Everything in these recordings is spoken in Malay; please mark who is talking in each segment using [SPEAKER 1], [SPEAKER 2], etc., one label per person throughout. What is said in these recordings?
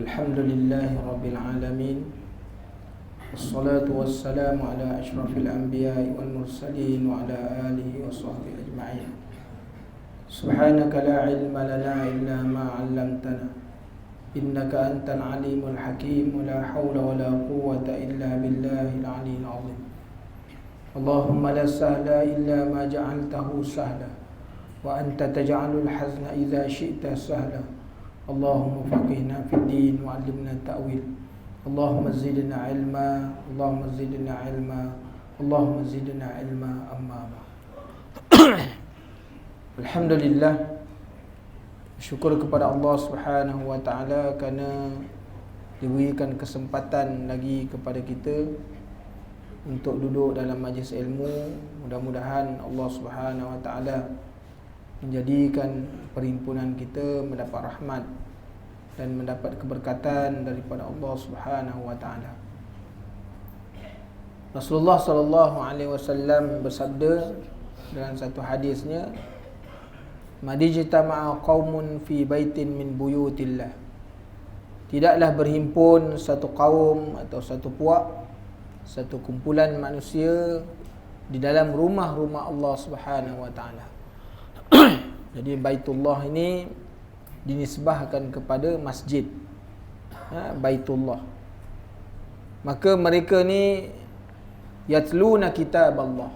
[SPEAKER 1] Alhamdulillahi Rabbil Alamin. Wassalatu wassalamu ala ashrafil anbiya'i wal mursalin wa ala alihi wa sahbihi ajma'in. Subhanaka la ilma lana illa ma 'allamtana innaka antal alimul hakim. Wa la hawla wa la quwwata illa billahil aliyyil 'azim. Allahumma la sahla illa ma ja'altahu sahla wa anta taj'alul hazna idza syi'ta sahla. Allahumma faqihna fid din wa 'allimna ta'wil. Allahumma zidna ilma, Allahumma zidna ilma, Allahumma zidna ilma, amma ba'd. Alhamdulillah, syukur kepada Allah Subhanahu wa taala kerana diberikan kesempatan lagi kepada kita untuk duduk dalam majlis ilmu. Mudah-mudahan Allah Subhanahu wa taala menjadikan perhimpunan kita mendapat rahmat dan mendapat keberkatan daripada Allah Subhanahu wa taala. Rasulullah sallallahu alaihi wasallam bersabda dalam satu hadisnya, "Madijtama'a qaumun fi baitin min buyutillah." Tidaklah berhimpun satu kaum atau satu puak, satu kumpulan manusia di dalam rumah-rumah Allah Subhanahu wa taala. Jadi Baitullah ini dinisbahkan kepada masjid, Baitullah. Maka mereka ni yatluna kitab Allah,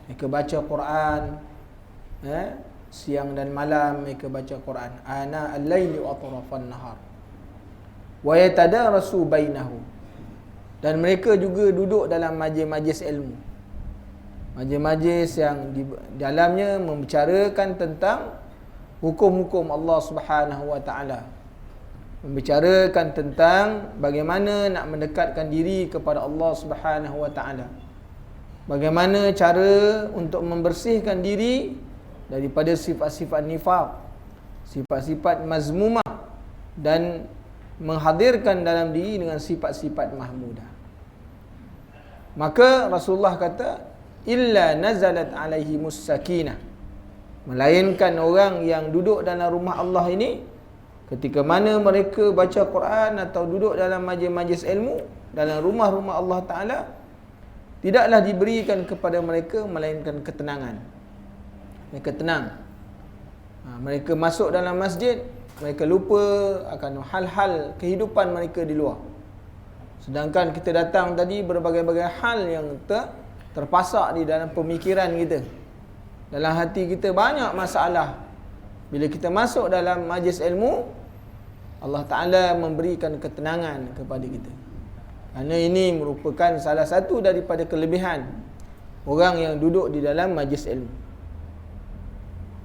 [SPEAKER 1] mereka baca Quran, siang dan malam mereka baca Quran, ana al-laili wa atrafan nahar, wa yatadarasu bainahum. Dan mereka juga duduk dalam majlis-majlis ilmu, majlis-majlis yang di dalamnya membicarakan tentang hukum-hukum Allah Subhanahu wa taala, membicarakan tentang bagaimana nak mendekatkan diri kepada Allah Subhanahu wa taala, bagaimana cara untuk membersihkan diri daripada sifat-sifat nifaq, sifat-sifat mazmumah, dan menghadirkan dalam diri dengan sifat-sifat mahmudah. Maka Rasulullah kata, illa nazalat alaihimus sakinah, melainkan orang yang duduk dalam rumah Allah ini, ketika mana mereka baca Quran atau duduk dalam majlis-majlis ilmu dalam rumah-rumah Allah Ta'ala, tidaklah diberikan kepada mereka melainkan ketenangan. Mereka tenang. Mereka masuk dalam masjid, mereka lupa akan hal-hal kehidupan mereka di luar. Sedangkan kita datang tadi, berbagai-bagai hal yang terpasak di dalam pemikiran kita, dalam hati kita banyak masalah. Bila kita masuk dalam majlis ilmu, Allah Ta'ala memberikan ketenangan kepada kita. Kerana ini merupakan salah satu daripada kelebihan orang yang duduk di dalam majlis ilmu.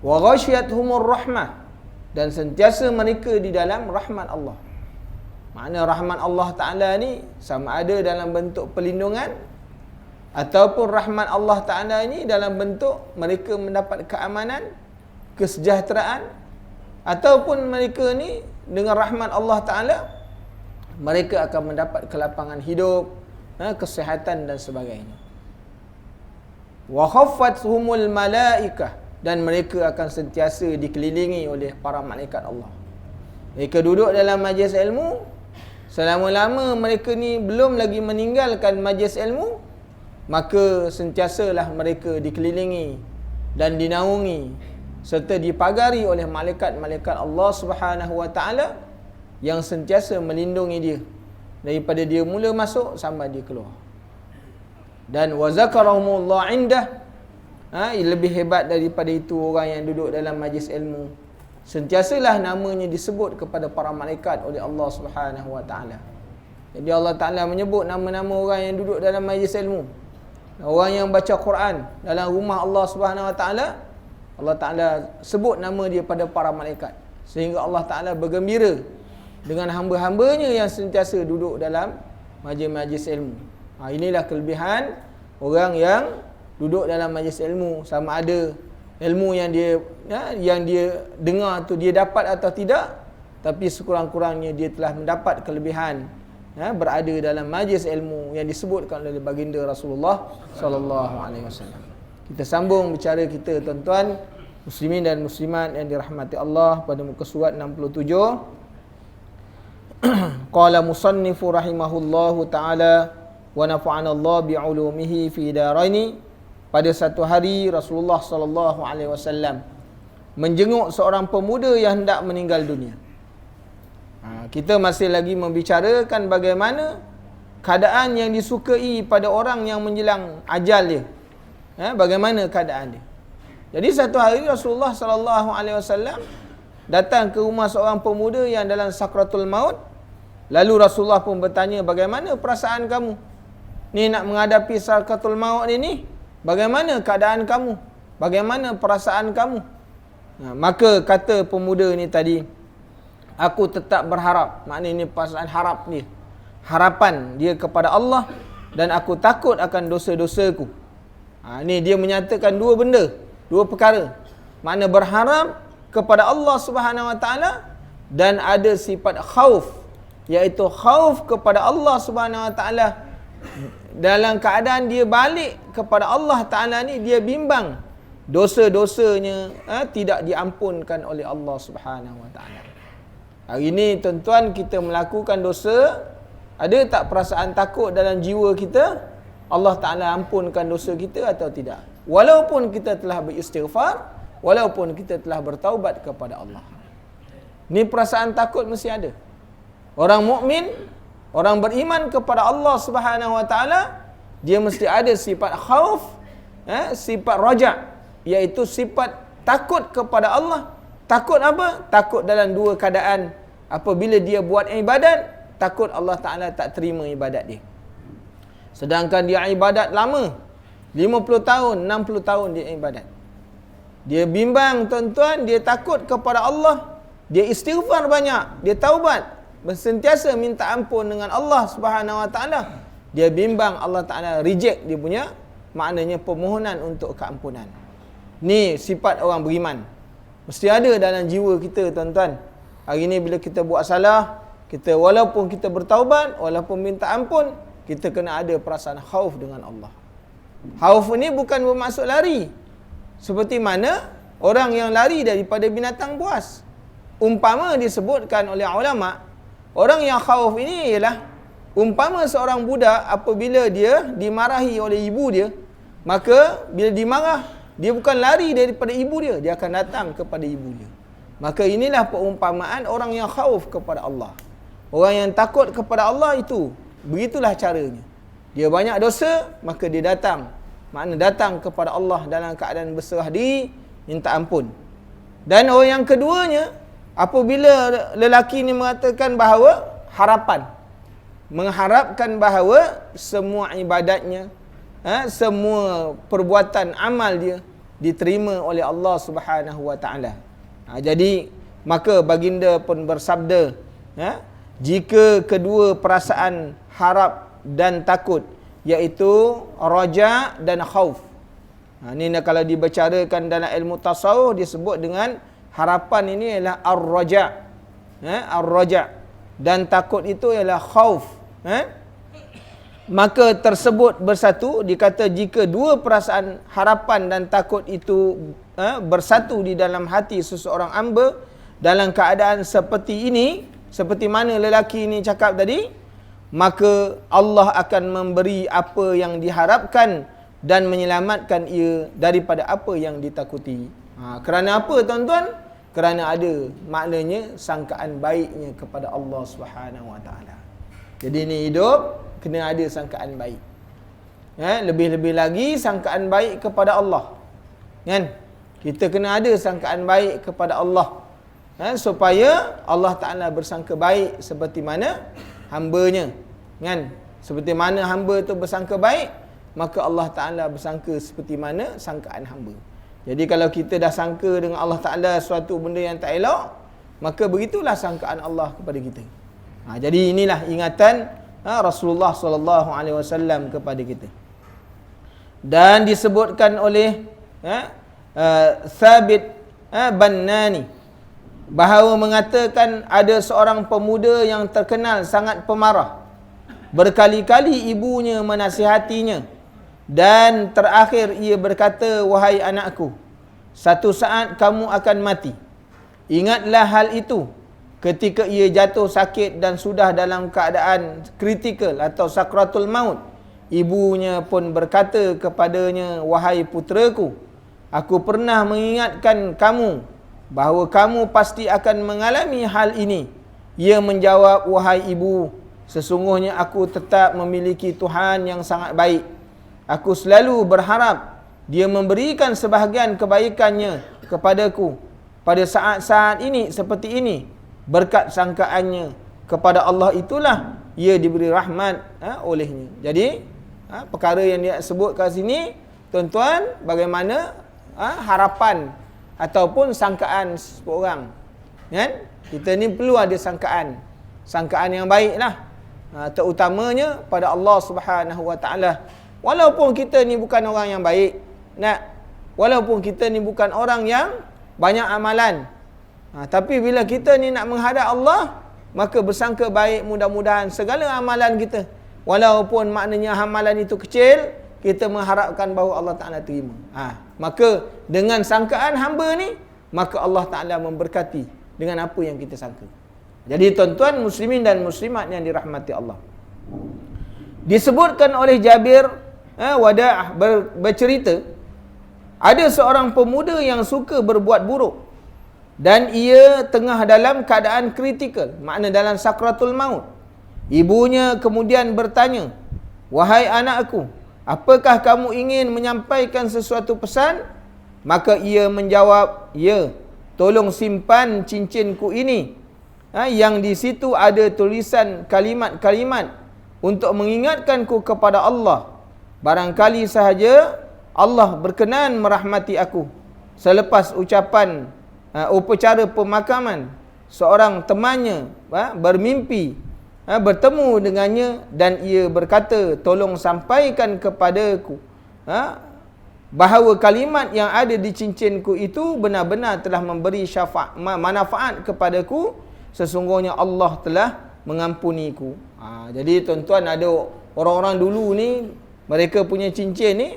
[SPEAKER 1] Wa ghashiyatuhumur rahmah, dan sentiasa mereka di dalam rahmat Allah. Makna rahmat Allah Ta'ala ni sama ada dalam bentuk perlindungan, ataupun rahmat Allah Ta'ala ini dalam bentuk mereka mendapat keamanan, kesejahteraan, ataupun mereka ni dengan rahmat Allah Ta'ala mereka akan mendapat kelapangan hidup, kesihatan dan sebagainya. Wa khaffathumul malaikah, dan mereka akan sentiasa dikelilingi oleh para malaikat Allah. Mereka duduk dalam majlis ilmu, selama-lama mereka ni belum lagi meninggalkan majlis ilmu, maka sentiasalah mereka dikelilingi dan dinaungi serta dipagari oleh malaikat-malaikat Allah Subhanahu wa taala yang sentiasa melindungi dia daripada dia mula masuk sampai dia keluar. Dan wa zakarahumullah indah, lebih hebat daripada itu orang yang duduk dalam majlis ilmu, sentiasalah namanya disebut kepada para malaikat oleh Allah Subhanahu wa taala. Jadi Allah Taala menyebut nama-nama orang yang duduk dalam majlis ilmu, orang yang baca Quran dalam rumah Allah Subhanahu wa taala. Allah Taala sebut nama dia pada para malaikat, sehingga Allah Taala bergembira dengan hamba-hambanya yang sentiasa duduk dalam majlis-majlis ilmu. Inilah kelebihan orang yang duduk dalam majlis ilmu, sama ada ilmu yang dia dengar tu dia dapat atau tidak, tapi sekurang-kurangnya dia telah mendapat kelebihan berada dalam majlis ilmu yang disebutkan oleh baginda Rasulullah sallallahu alaihi wasallam. Kita sambung bicara kita, tuan-tuan muslimin dan muslimat yang dirahmati Allah, pada muka surat 67. Qala musannifu rahimahullahu ta'ala wa nafa'ana Allah bi'ulumihi fi daraini. Pada satu hari Rasulullah sallallahu alaihi wasallam menjenguk seorang pemuda yang hendak meninggal dunia. Kita masih lagi membicarakan bagaimana keadaan yang disukai pada orang yang menjelang ajal dia. Bagaimana keadaan dia. Jadi satu hari Rasulullah sallallahu alaihi wasallam datang ke rumah seorang pemuda yang dalam sakratul maut. Lalu Rasulullah pun bertanya, bagaimana perasaan kamu? Ni nak menghadapi sakratul maut ni, bagaimana keadaan kamu? Bagaimana perasaan kamu? Maka kata pemuda ni tadi, aku tetap berharap. Maknanya ni perasaan harap dia. Harapan dia kepada Allah dan aku takut akan dosa-dosaku. Ni dia menyatakan dua benda, dua perkara. Makna berharap kepada Allah Subhanahu Wa Taala dan ada sifat khauf, iaitu khauf kepada Allah Subhanahu Wa Taala. Dalam keadaan dia balik kepada Allah Ta'ala ni, dia bimbang dosa-dosanya tidak diampunkan oleh Allah Subhanahu Wa Ta'ala. Hari ini tuan-tuan, kita melakukan dosa, ada tak perasaan takut dalam jiwa kita Allah Ta'ala ampunkan dosa kita atau tidak? Walaupun kita telah beristighfar, walaupun kita telah bertaubat kepada Allah. Ni perasaan takut mesti ada. Orang mukmin, orang beriman kepada Allah Subhanahu Wa Taala, dia mesti ada sifat khauf, sifat raja', iaitu sifat takut kepada Allah. Takut apa? Takut dalam dua keadaan. Apabila dia buat ibadat, takut Allah Ta'ala tak terima ibadat dia. Sedangkan dia ibadat lama, 50 tahun, 60 tahun dia ibadat. Dia bimbang tuan-tuan, dia takut kepada Allah, dia istighfar banyak, dia taubat, sentiasa minta ampun dengan Allah Subhanahu Wa Taala. Dia bimbang Allah Ta'ala reject dia punya, maknanya permohonan untuk keampunan. Ni sifat orang beriman. Mesti ada dalam jiwa kita tuan-tuan. Hari ni bila kita buat salah, kita walaupun kita bertaubat, walaupun minta ampun, kita kena ada perasaan khauf dengan Allah. Khauf ni bukan bermaksud lari. Seperti mana orang yang lari daripada binatang buas. Umpama disebutkan oleh ulama, orang yang khauf ini ialah umpama seorang budak apabila dia dimarahi oleh ibu dia, maka bila dimarah, dia bukan lari daripada ibu dia, dia akan datang kepada ibu dia. Maka inilah perumpamaan orang yang khauf kepada Allah. Orang yang takut kepada Allah itu, begitulah caranya. Dia banyak dosa, maka dia datang. Makna datang kepada Allah dalam keadaan berserah diri, minta ampun. Dan orang yang keduanya, apabila lelaki ini mengatakan bahawa harapan, mengharapkan bahawa semua ibadatnya, semua perbuatan amal dia diterima oleh Allah Subhanahu Wa Taala. Jadi maka baginda pun bersabda, jika kedua perasaan harap dan takut, iaitu raja dan khauf. Ini kalau dibicarakan dalam ilmu tasawuf disebut dengan harapan ini ialah ar-raja. Ar-raja dan takut itu ialah khauf. Maka tersebut bersatu, dikata jika dua perasaan harapan dan takut itu bersatu di dalam hati seseorang hamba dalam keadaan seperti ini, seperti mana lelaki ini cakap tadi, maka Allah akan memberi apa yang diharapkan dan menyelamatkan ia daripada apa yang ditakuti. Kerana apa tuan-tuan? Kerana ada maknanya sangkaan baiknya kepada Allah Subhanahu Wa Taala. Jadi ni hidup kena ada sangkaan baik. Lebih-lebih lagi sangkaan baik kepada Allah. Kan? Kita kena ada sangkaan baik kepada Allah. Supaya Allah Ta'ala bersangka baik seperti mana hambanya. Kan? Seperti mana hamba tu bersangka baik, maka Allah Ta'ala bersangka seperti mana sangkaan hamba. Jadi kalau kita dah sangka dengan Allah Ta'ala suatu benda yang tak elok, maka begitulah sangkaan Allah kepada kita. Jadi inilah ingatan Rasulullah SAW kepada kita. Dan disebutkan oleh Thabit Bannani bahawa mengatakan ada seorang pemuda yang terkenal sangat pemarah. Berkali-kali ibunya menasihatinya dan terakhir ia berkata, wahai anakku, satu saat kamu akan mati. Ingatlah hal itu ketika ia jatuh sakit dan sudah dalam keadaan kritikal atau sakratul maut, ibunya pun berkata kepadanya, "Wahai puteraku, aku pernah mengingatkan kamu bahawa kamu pasti akan mengalami hal ini." Ia menjawab, "Wahai ibu, sesungguhnya aku tetap memiliki Tuhan yang sangat baik. Aku selalu berharap Dia memberikan sebahagian kebaikannya kepadaku pada saat-saat ini seperti ini. Berkat sangkaannya kepada Allah itulah ia diberi rahmat olehnya." Jadi perkara yang dia sebut kat sini, tuan-tuan, bagaimana harapan ataupun sangkaan seseorang, kan? Kita ni perlu ada sangkaan yang baik lah, terutamanya pada Allah Subhanahu Wa Taala. Walaupun kita ni bukan orang yang baik, walaupun kita ni bukan orang yang banyak amalan, tapi bila kita ni nak menghadap Allah, maka bersangka baik, mudah-mudahan segala amalan kita, walaupun maknanya amalan itu kecil, kita mengharapkan bahawa Allah Ta'ala terima. Maka dengan sangkaan hamba ni, maka Allah Ta'ala memberkati dengan apa yang kita sangka. Jadi tuan-tuan muslimin dan muslimat yang dirahmati Allah, disebutkan oleh Jabir Wada'ah bercerita, ada seorang pemuda yang suka berbuat buruk dan ia tengah dalam keadaan kritikal, makna dalam sakratul maut. Ibunya kemudian bertanya, "Wahai anakku, apakah kamu ingin menyampaikan sesuatu pesan?" Maka ia menjawab, "Ya, tolong simpan cincinku ini, yang di situ ada tulisan kalimat-kalimat untuk mengingatkanku kepada Allah. Barangkali sahaja Allah berkenan merahmati aku." Selepas ucapan upacara pemakaman, seorang temannya bermimpi bertemu dengannya dan ia berkata, "Tolong sampaikan kepadaku bahawa kalimat yang ada di cincinku itu benar-benar telah memberi manfaat kepadaku. Sesungguhnya Allah telah mengampuniku." Jadi tuan-tuan, ada orang-orang dulu ni, mereka punya cincin ni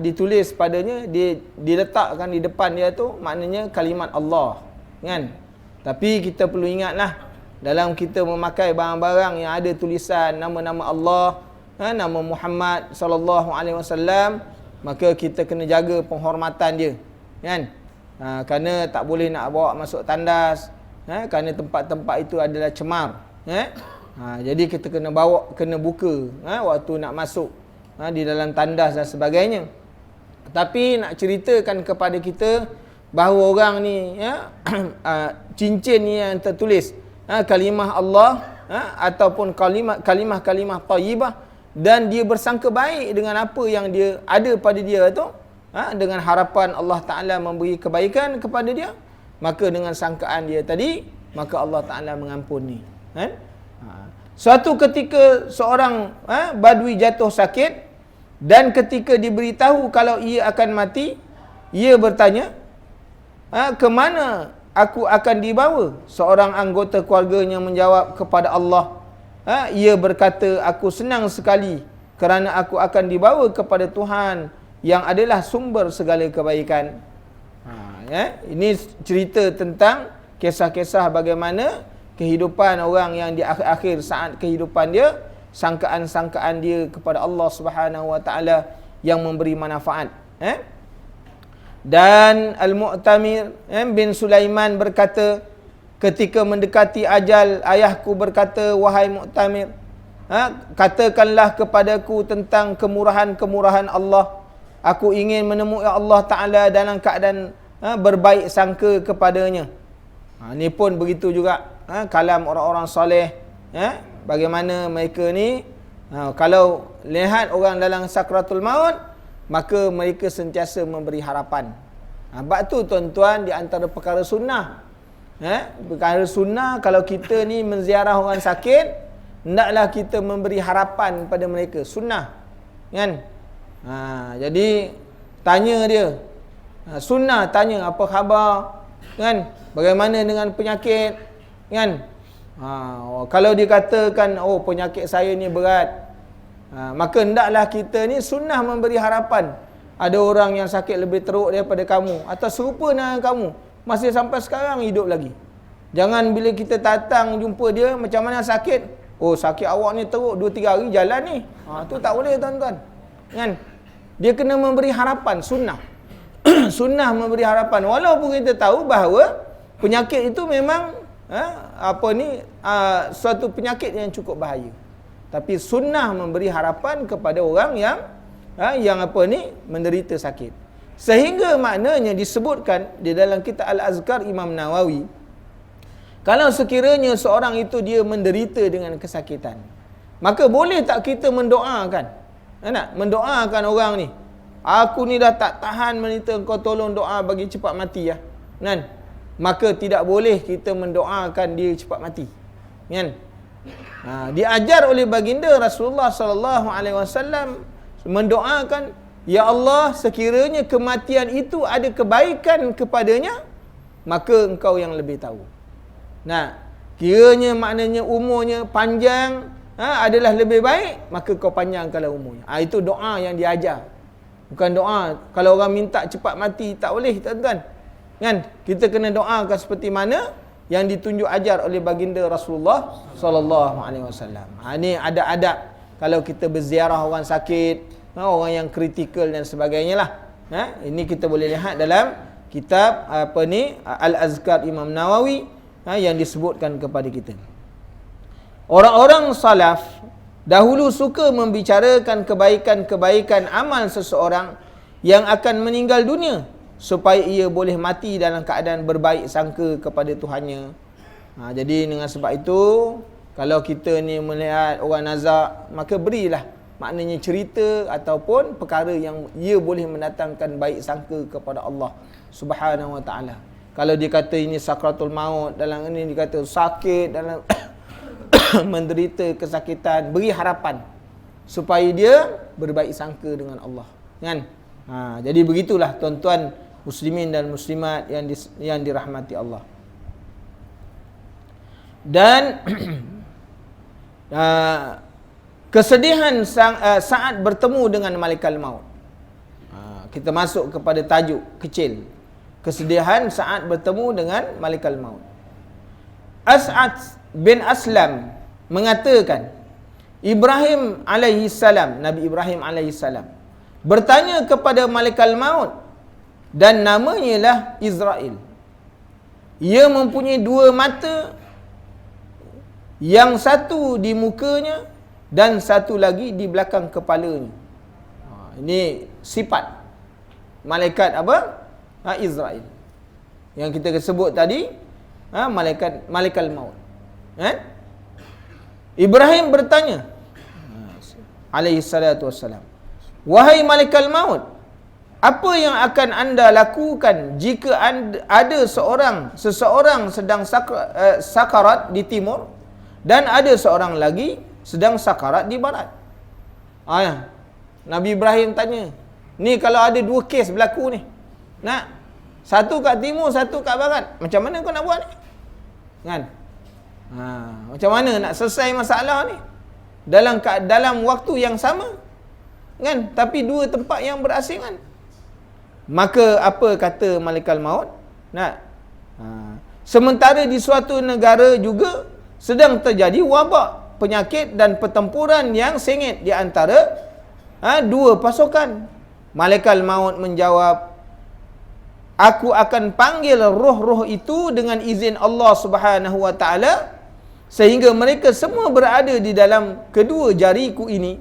[SPEAKER 1] ditulis padanya, diletakkan di depan dia tu, maknanya kalimat Allah, kan? Tapi kita perlu ingatlah, dalam kita memakai barang-barang yang ada tulisan nama-nama Allah, nama Muhammad sallallahu alaihi wasallam, maka kita kena jaga penghormatan dia, kan? Kerana tak boleh nak bawa masuk tandas, kerana tempat-tempat itu adalah cemar, jadi kita kena buka waktu nak masuk di dalam tandas dan sebagainya. Tapi nak ceritakan kepada kita bahawa orang ni cincin ni yang tertulis kalimah Allah ataupun kalimah thayyibah, dan dia bersangka baik dengan apa yang dia ada pada dia tu, dengan harapan Allah Ta'ala memberi kebaikan kepada dia, maka dengan sangkaan dia tadi, maka Allah Ta'ala mengampuni, kan? Suatu ketika seorang badui jatuh sakit, dan ketika diberitahu kalau ia akan mati, ia bertanya, "Ke mana aku akan dibawa?" Seorang anggota keluarganya menjawab kepada Allah, ia berkata, "Aku senang sekali kerana aku akan dibawa kepada Tuhan yang adalah sumber segala kebaikan." Ini cerita tentang kisah-kisah bagaimana kehidupan orang yang di akhir-akhir saat kehidupan dia, sangkaan-sangkaan dia kepada Allah Subhanahu Wa Taala yang memberi manfaat. Dan Al-Mu'tamir bin Sulaiman berkata, ketika mendekati ajal, ayahku berkata, "Wahai Mu'tamir, katakanlah kepadaku tentang kemurahan-kemurahan Allah. Aku ingin menemui Allah Ta'ala dalam keadaan berbaik sangka kepadanya." Ini pun begitu juga kalam orang-orang soleh, bagaimana mereka ni kalau lihat orang dalam sakratul maut, maka mereka sentiasa memberi harapan. Sebab tu tuan-tuan, di antara perkara sunnah, perkara sunnah, kalau kita ni menziarah orang sakit, hendaklah kita memberi harapan pada mereka. Sunnah, kan? Jadi tanya dia, sunnah tanya apa khabar, kan? Bagaimana dengan penyakit, kan? Kalau dikatakan, "Oh, penyakit saya ni berat," maka hendaklah kita ni sunnah memberi harapan. Ada orang yang sakit lebih teruk daripada kamu, atau serupa dengan kamu, masih sampai sekarang hidup lagi, Jangan bila kita datang jumpa dia, macam mana sakit? Oh, sakit awak ni teruk 2-3 hari jalan ni. Tu tak boleh tuan-tuan. Kan? Dia kena memberi harapan, sunnah. Sunnah memberi harapan. Walaupun kita tahu bahawa penyakit itu memang suatu penyakit yang cukup bahaya. Tapi sunnah memberi harapan kepada orang yang menderita sakit. Sehingga maknanya disebutkan di dalam kitab Al-Azkar Imam Nawawi, kalau sekiranya seorang itu dia menderita dengan kesakitan, maka boleh tak kita mendoakan? Mendoakan orang ni. Aku ni dah tak tahan menderita, engkau tolong doa bagi cepat mati ya. Kan? Maka tidak boleh kita mendoakan dia cepat mati. Kan? Diajar oleh baginda Rasulullah sallallahu alaihi wasallam mendoakan, ya Allah, sekiranya kematian itu ada kebaikan kepadanya, maka engkau yang lebih tahu. Kiranya maknanya umurnya panjang adalah lebih baik, maka kau panjangkanlah umurnya. Itu doa yang diajar. Bukan doa kalau orang minta cepat mati, tak boleh tuan-tuan. Kan? Kita kena doakan seperti mana yang ditunjuk ajar oleh baginda Rasulullah sallallahu alaihi wasallam. Ini ada adab kalau kita berziarah orang sakit, orang yang kritikal dan sebagainya lah. Ini kita boleh lihat dalam kitab Al-Azkar Imam Nawawi yang disebutkan kepada kita. Orang-orang salaf dahulu suka membicarakan kebaikan-kebaikan amal seseorang yang akan meninggal dunia, supaya ia boleh mati dalam keadaan berbaik sangka kepada Tuhannya. Jadi dengan sebab itu, kalau kita ni melihat orang nazak, maka berilah maknanya cerita ataupun perkara yang ia boleh mendatangkan baik sangka kepada Allah Subhanahu Wa Taala. Kalau dia kata ini sakratul maut, dalam ini dia kata sakit, dalam menderita kesakitan, beri harapan supaya dia berbaik sangka dengan Allah. Kan? Jadi begitulah tuan-tuan muslimin dan muslimat yang dirahmati Allah. Dan kesedihan saat bertemu dengan malaikat maut. Kita masuk kepada tajuk kecil. Kesedihan saat bertemu dengan malaikat maut. As'ad bin Aslam mengatakan, Ibrahim alaihi salam, Nabi Ibrahim alaihi salam bertanya kepada malaikat maut, dan namanya lah Israel. Ia mempunyai 2 mata, yang satu di mukanya dan satu lagi di belakang kepalanya. Ini sifat malaikat Israel yang kita sebut tadi, malaikat maut. Ibrahim bertanya alaihi salatu wassalam, wahai malaikat maut, apa yang akan anda lakukan jika ada seseorang sedang sakarat di timur dan ada seorang lagi sedang sakarat di barat? Nabi Ibrahim tanya, ni kalau ada 2 kes berlaku ni, satu kat timur, satu kat barat, macam mana kau nak buat ni? Kan? Macam mana nak selesai masalah ni dalam waktu yang sama? Kan? Tapi 2 tempat yang berasingan. Maka apa kata malaikat maut? Sementara di suatu negara juga sedang terjadi wabak, penyakit dan pertempuran yang sengit di antara 2 pasukan. Malaikat maut menjawab, aku akan panggil roh-roh itu dengan izin Allah Subhanahu Wa Taala, sehingga mereka semua berada di dalam kedua jariku ini.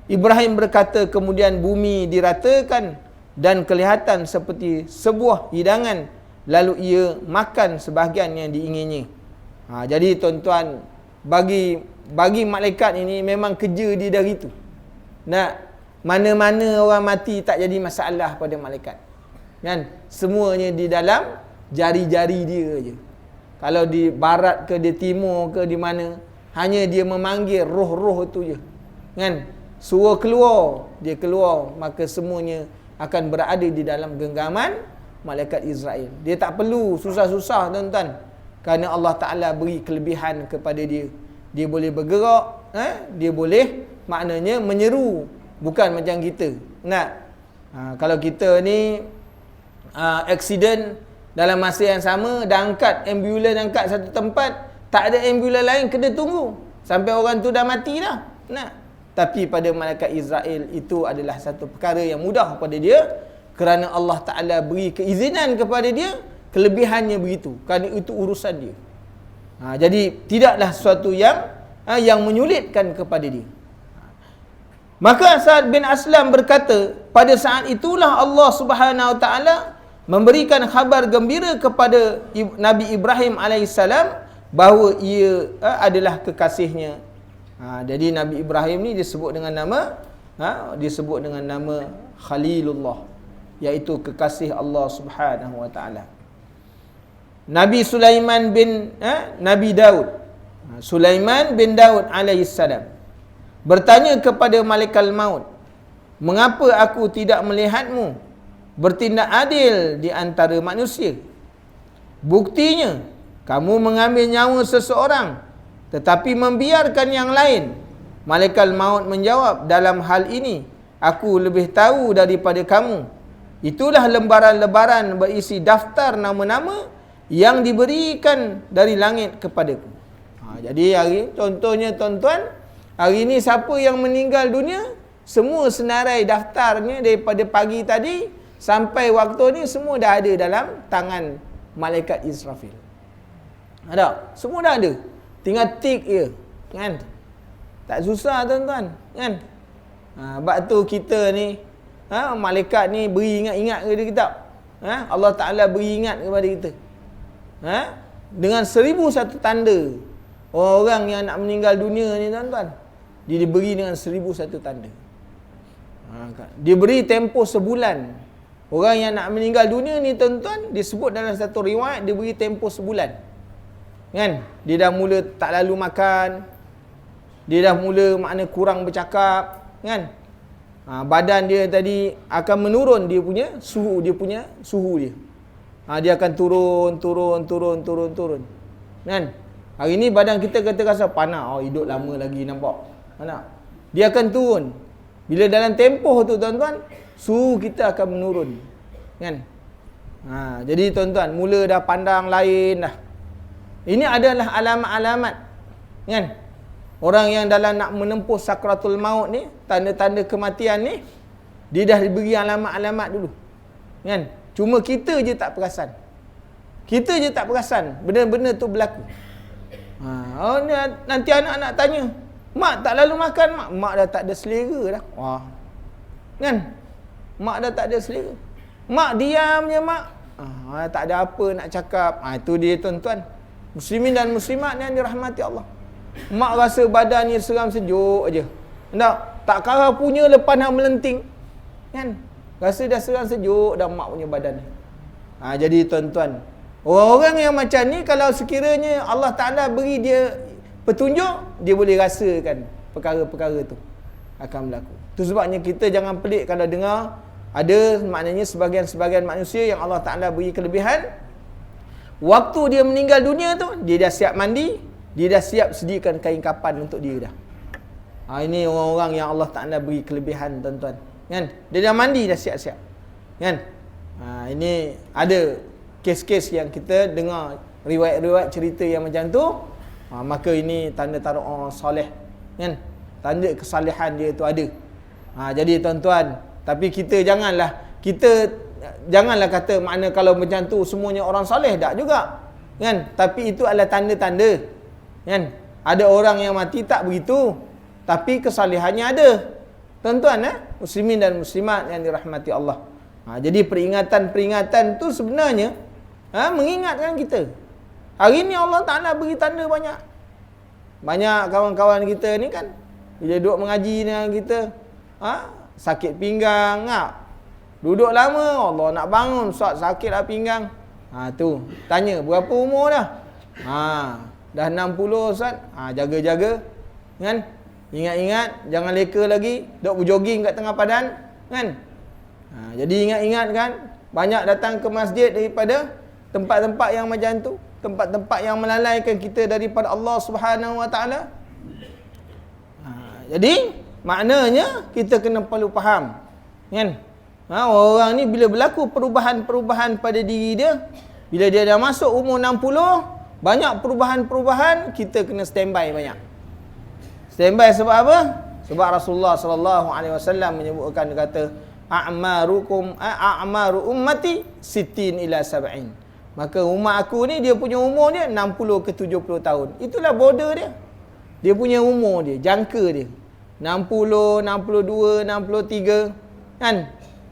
[SPEAKER 1] Ibrahim berkata, kemudian bumi diratakan dan kelihatan seperti sebuah hidangan, lalu ia makan sebahagian yang diinginnya. Jadi tuan-tuan, bagi malaikat ini memang kerja dia dari itu. Mana-mana orang mati tak jadi masalah pada malaikat. Kan? Semuanya di dalam jari-jari dia je. Kalau di barat ke di timur ke di mana, hanya dia memanggil roh-roh itu je. Kan? Suruh keluar, dia keluar, maka semuanya akan berada di dalam genggaman malaikat Israel. Dia tak perlu susah-susah tuan-tuan, kerana Allah Ta'ala beri kelebihan kepada dia. Dia boleh bergerak, dia boleh maknanya menyeru. Bukan macam kita. Kalau kita ni accident dalam masa yang sama dah angkat ambulan, angkat satu tempat, tak ada ambulan lain, kena tunggu sampai orang tu dah mati dah. Nah, tapi pada malaikat Israel itu adalah satu perkara yang mudah pada dia, kerana Allah Ta'ala beri keizinan kepada dia, kelebihannya begitu, kerana itu urusan dia. Jadi tidaklah sesuatu yang menyulitkan kepada dia. Maka Sa'ad bin Aslam berkata, pada saat itulah Allah Subhanahu Wa Ta'ala memberikan khabar gembira kepada Nabi Ibrahim alaihissalam bahawa ia adalah kekasihnya. Jadi Nabi Ibrahim ni disebut dengan nama Khalilullah, iaitu kekasih Allah Subhanahu Wa Ta'ala. Nabi Sulaiman bin Nabi Daud, Sulaiman bin Daud alaihissalam bertanya kepada malaikat maut, mengapa aku tidak melihatmu bertindak adil di antara manusia? Buktinya, kamu mengambil nyawa seseorang tetapi membiarkan yang lain. Malaikat maut menjawab, dalam hal ini aku lebih tahu daripada kamu. Itulah lembaran-lembaran berisi daftar nama-nama yang diberikan dari langit kepadaku. Jadi contohnya tuan-tuan, hari ini siapa yang meninggal dunia, semua senarai daftarnya daripada pagi tadi sampai waktu ni semua dah ada dalam tangan malaikat Israfil. Ada? Semua dah ada. Tinggal tik je, kan? Tak susah tuan-tuan, kan? Sebab tu kita ni, malaikat ni beri ingat-ingat kepada kita. Allah Ta'ala beri ingat kepada kita. Dengan 1001 tanda. Orang yang nak meninggal dunia ni tuan-tuan, dia diberi dengan 1001 tanda. Dia beri tempoh sebulan. Orang yang nak meninggal dunia ni tuan-tuan, disebut dalam satu riwayat dia beri tempoh sebulan. Kan? Dia dah mula tak lalu makan. Dia dah mula makna kurang bercakap, kan? Badan dia tadi akan menurun dia punya suhu dia. Dia akan turun. Kan? Hari ni badan kita kata rasa panas, hidup lama lagi nampak. Mana? Dia akan turun. Bila dalam tempoh tu tuan-tuan, suhu kita akan menurun, kan? Jadi tuan-tuan, mula dah pandang lain dah. Ini adalah alamat-alamat, kan? Orang yang dalam nak menempuh sakratul maut ni, tanda-tanda kematian ni, dia dah diberi alamat-alamat dulu, kan? Cuma kita je tak perasan. Benda-benda tu berlaku. Nanti anak-anak tanya, mak tak lalu makan, mak dah tak ada selera dah. Kan? Mak dah tak ada selera. Mak diam je mak. Tak ada apa nak cakap. Itu dia tuan-tuan. Muslimin dan muslimat yang dirahmati Allah. Mak rasa badan ni seram sejuk aje. Tak kara punya lepas nak melenting. Kan? Rasa dah seram sejuk dah mak punya badan ni. Jadi tuan-tuan, orang yang macam ni kalau sekiranya Allah Ta'ala beri dia petunjuk, dia boleh rasakan perkara-perkara tu akan berlaku. Itu sebabnya kita jangan pelik kalau dengar ada maknanya sebahagian-sebahagian manusia yang Allah Ta'ala beri kelebihan, waktu dia meninggal dunia tu, dia dah siap mandi, dia dah siap sediakan kain kapan untuk dia dah. Ini orang-orang yang Allah Ta'ala beri kelebihan tuan-tuan, kan? Dia dah mandi, dah siap-siap, kan? Ini ada kes-kes yang kita dengar riwayat-riwayat cerita yang macam tu. Maka ini tanda-tanda orang soleh, kan? Tanda kesalehan dia tu ada. Jadi tuan-tuan, tapi kita janganlah kata makna kalau macam tu semuanya orang soleh, tak juga, kan? Tapi itu adalah tanda-tanda, kan? Ada orang yang mati tak begitu, tapi kesalehannya ada, tuan-tuan, muslimin dan muslimat yang dirahmati Allah. Jadi peringatan-peringatan tu sebenarnya mengingatkan kita. Hari ni Allah Ta'ala beri tanda banyak. Banyak kawan-kawan kita ni kan, bila duduk mengaji dengan kita, sakit pinggang, duduk lama, Allah nak bangun, Ustaz sakit lah pinggang. Tu, tanya, berapa umur dah? Dah 60 Ustaz. Jaga-jaga, kan? Ingat-ingat, jangan leka lagi, duduk berjoging kat tengah padan, kan? Jadi ingat-ingat kan, banyak datang ke masjid daripada tempat-tempat yang macam tu, tempat-tempat yang melalaikan kita daripada Allah Subhanahu Wa Ta'ala. Jadi maknanya kita kena perlu faham, kan? Orang ni bila berlaku perubahan-perubahan pada diri dia, Bila dia dah masuk umur 60, banyak perubahan-perubahan, kita kena standby banyak. Standby sebab apa? Sebab Rasulullah sallallahu alaihi wasallam menyebutkan, dia kata a'maru ummati sittin ila sab'in. Maka umat aku ni dia punya umur dia 60 ke 70 tahun. Itulah border dia. Dia punya umur dia, jangka dia. 60, 62, 63 kan?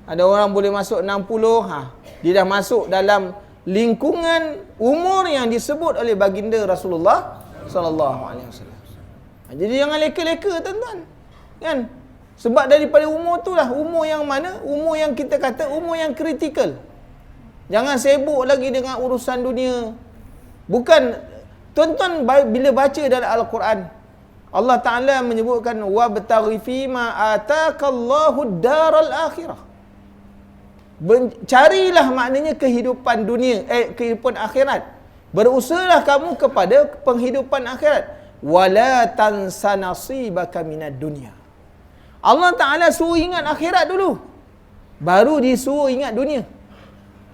[SPEAKER 1] Ada orang boleh masuk 60, dia dah masuk dalam lingkungan umur yang disebut oleh baginda Rasulullah sallallahu alaihi wasallam. Jadi jangan leka-leka tuan-tuan. Kan? Sebab daripada umur tu lah, umur yang mana? Umur yang kita kata umur yang kritikal. Jangan sibuk lagi dengan urusan dunia. Bukan, tuan-tuan bila baca dalam Al-Quran, Allah Ta'ala menyebutkan wabtaghi fima ataakallahu daral akhirah. Carilah maknanya kehidupan dunia, kehidupan akhirat. Berusahalah kamu kepada penghidupan akhirat. Wala tansa nasibaka minad dunya. Allah Ta'ala suruh ingat akhirat dulu, baru disuruh ingat dunia.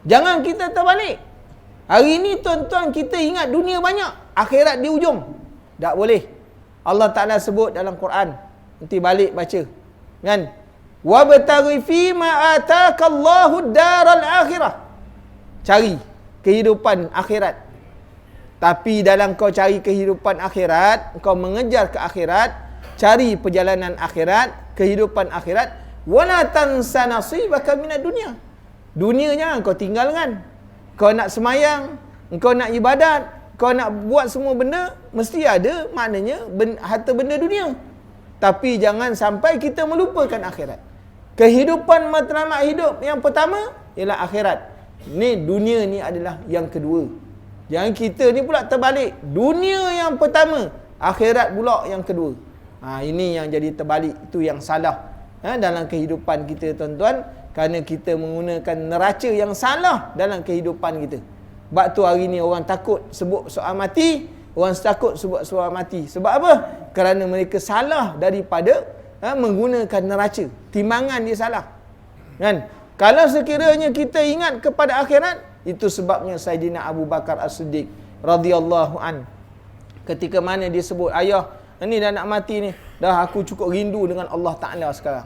[SPEAKER 1] Jangan kita terbalik. Hari ini tuan-tuan kita ingat dunia banyak, akhirat di ujung. Tak boleh. Allah Ta'ala sebut dalam Quran. Nanti balik baca. Kan? Wabtaghi fima ataakallahu daral akhirah. Cari kehidupan akhirat. Tapi dalam kau cari kehidupan akhirat, kau mengejar ke akhirat, cari perjalanan akhirat, kehidupan akhirat, wala tansa nasibaka minad dunya. Dunia jangan kau tinggalkan. Kau nak semayang, kau nak ibadat, kau nak buat semua benda, mesti ada maknanya harta benda dunia. Tapi jangan sampai kita melupakan akhirat. Kehidupan matlamat hidup yang pertama ialah akhirat. Ni dunia ni adalah yang kedua. Jangan kita ni pula terbalik. Dunia yang pertama, akhirat pula yang kedua. Ini yang jadi terbalik, itu yang salah dalam kehidupan kita tuan-tuan, kerana kita menggunakan neraca yang salah dalam kehidupan kita. Sebab tu hari ni orang takut sebut soal mati, orang takut sebut soal mati. Sebab apa? Kerana mereka salah daripada menggunakan neraca. Timbangan dia salah. Kan? Kalau sekiranya kita ingat kepada akhirat, itu sebabnya Saidina Abu Bakar As-Siddiq radhiyallahu an, ketika mana dia sebut, ayah ni dah nak mati ni, dah aku cukup rindu dengan Allah Ta'ala sekarang.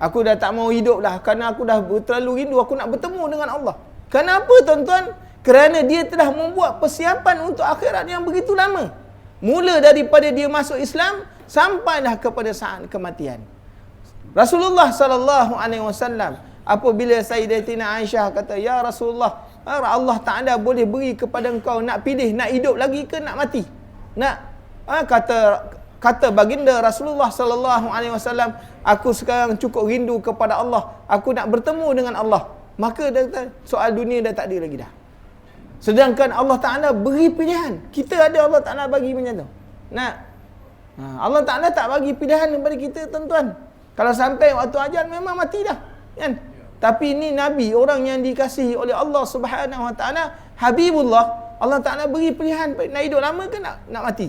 [SPEAKER 1] Aku dah tak mau hidup dah, kerana aku dah terlalu rindu, aku nak bertemu dengan Allah. Kenapa tuan-tuan? Kerana dia telah membuat persiapan untuk akhirat yang begitu lama. Mula daripada dia masuk Islam sampailah kepada saat kematian. Rasulullah sallallahu alaihi wasallam apabila Sayyidatina Aisyah kata, "Ya Rasulullah, Allah Ta'ala boleh beri kepada engkau, nak pilih nak hidup lagi ke nak mati?" Kata baginda Rasulullah sallallahu alaihi wasallam, "Aku sekarang cukup rindu kepada Allah. Aku nak bertemu dengan Allah." Maka dia kata, soal dunia dah tak ada lagi dah. Sedangkan Allah Ta'ala beri pilihan. Kita ada, Allah Ta'ala bagi macam tu. Allah Ta'ala tak bagi pilihan kepada kita tuan-tuan. Kalau sampai waktu ajal memang mati dah. Kan? Tapi ini Nabi, orang yang dikasihi oleh Allah Subhanahu Wa Ta'ala, Habibullah, Allah Ta'ala beri pilihan nak hidup lama ke nak mati.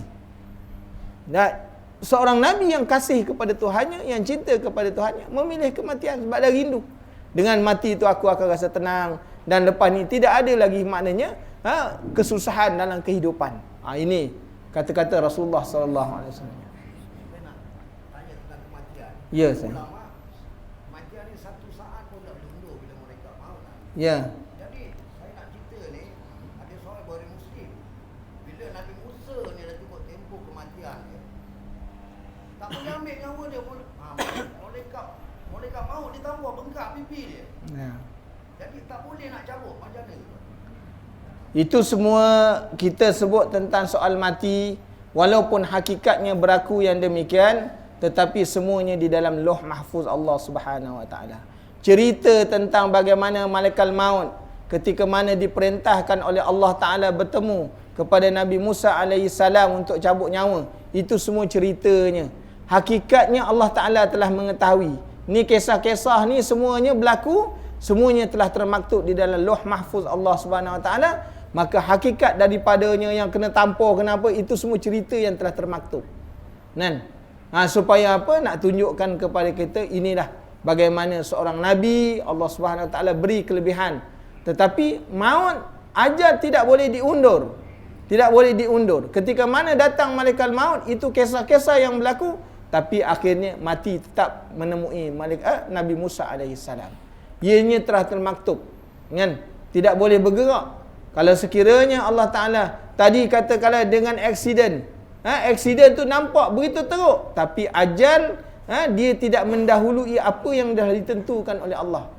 [SPEAKER 1] Seorang Nabi yang kasih kepada Tuhannya, yang cinta kepada Tuhannya, memilih kematian sebab dah rindu. Dengan mati itu aku akan rasa tenang, dan lepas ni tidak ada lagi maknanya kesusahan dalam kehidupan. Ini kata-kata Rasulullah sallallahu alaihi wasallam.
[SPEAKER 2] Saya nak tanya tentang kematian.
[SPEAKER 1] Ya, saya.
[SPEAKER 2] Kematian ni satu saat pun tak berundur bila mereka mahu.
[SPEAKER 1] Ya.
[SPEAKER 2] Jadi saya nak cerita ni, ada seorang baru Muslim. Bila Nabi Musa ni dah tengok tempoh kematian dia, tak boleh ambil nyawa dia. Malaikat maut dia tambah bengkak pipi dia.
[SPEAKER 1] Ya.
[SPEAKER 2] Jadi tak boleh nak cabut. Macam mana?
[SPEAKER 1] Itu semua kita sebut tentang soal mati, walaupun hakikatnya berlaku yang demikian, tetapi semuanya di dalam Lauh Mahfuz Allah Subhanahu Wa Taala. Cerita tentang bagaimana malaikat maut ketika mana diperintahkan oleh Allah Taala bertemu kepada Nabi Musa alaihi salam untuk cabut nyawa, itu semua ceritanya. Hakikatnya Allah Taala telah mengetahui. Ni kisah-kisah ni semuanya berlaku, semuanya telah termaktub di dalam Lauh Mahfuz Allah Subhanahu Wa Taala. Maka hakikat daripadanya yang kena tampur, kenapa? Itu semua cerita yang telah termaktub. Kan? Supaya apa? Nak tunjukkan kepada kita, inilah bagaimana seorang Nabi Allah Subhanahu Wa Taala beri kelebihan. Tetapi maut ajal tidak boleh diundur. Tidak boleh diundur. Ketika mana datang malaikat maut, itu kisah-kisah yang berlaku, tapi akhirnya mati tetap menemui Nabi Musa alaihissalam. Ianya telah termaktub, kan? Tidak boleh bergerak. Kalau sekiranya Allah Ta'ala tadi katakanlah dengan aksiden, aksiden tu nampak begitu teruk, tapi ajal dia tidak mendahului apa yang dah ditentukan oleh Allah.